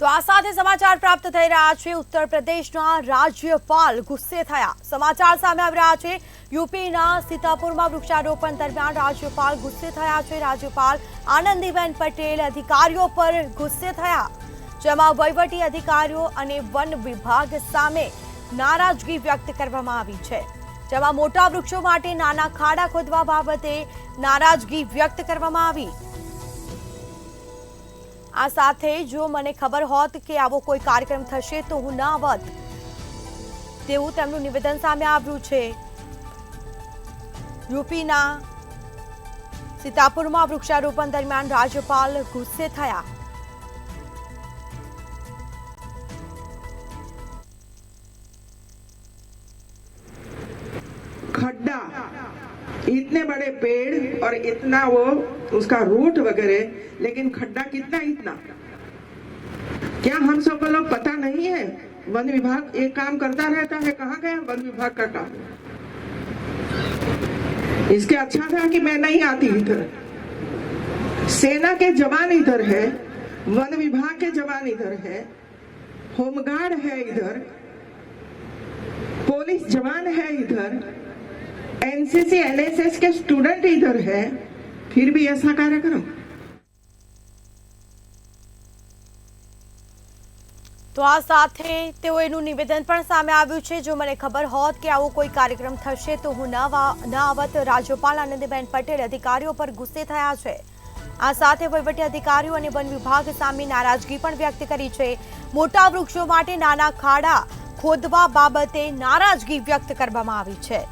તો આ સાથે સમાચાર પ્રાપ્ત થઈ રહ્યા છે ઉત્તર પ્રદેશના રાજ્યપાલ ગુસ્સે થયા। સમાચાર સામે આવી રહ્યા છે યુપીના સીતાપુરમાં વૃક્ષારોપણ દરમિયાન રાજ્યપાલ ગુસ્સે થયા છે। રાજ્યપાલ આનંદીબેન પટેલ અધિકારીઓ પર ગુસ્સે થયા, જેમાં વહીવટી અધિકારીઓ અને વન વિભાગ સામે નારાજગી વ્યક્ત કરવામાં આવી છે, જેમાં મોટા વૃક્ષો માટે નાના ખાડા ખોદવા બાબતે નારાજગી વ્યક્ત કરવામાં આવી। આ સાથે જો મને ખબર હોત કે આવો કોઈ કાર્યક્રમ થશે તો હું ના આવત તેવું તેમનું નિવેદન સામે આવ્યું છે। યુપીના સીતાપુરમાં વૃક્ષારોપણ દરમિયાન રાજ્યપાલ ગુસ્સે થયા। खड्डा, इतने बड़े पेड़ और इतना वो उसका रूट वगैरह, लेकिन खड्डा कितना इतना, क्या हम सब को लोग पता नहीं है? वन विभाग एक काम करता रहता है, कहाँ गया वन विभाग का काम? इसके अच्छा था कि मैं नहीं आती इधर। सेना के जवान इधर है, वन विभाग के जवान इधर है, होमगार्ड है इधर, पुलिस जवान है इधर, एनसीसी एनएसएस के स्टूडेंट इधर है, फिर भी ऐसा कार्यक्रम। તો આ સાથે તેઓનું નિવેદન પણ સામે આવ્યું છે, જો મને ખબર હોત કે આવો કોઈ કાર્યક્રમ થશે તો હું ના આવત। રાજ્યપાલ આનંદીબેન પટેલ અધિકારીઓ પર ગુસ્સે થયા છે। આ સાથે વહીવટી અધિકારીઓ અને વન વિભાગ સામે નારાજગી પણ વ્યક્ત કરી છે। મોટા વૃક્ષો માટે નાના ખાડા ખોદવા બાબતે નારાજગી વ્યક્ત કરવામાં આવી છે।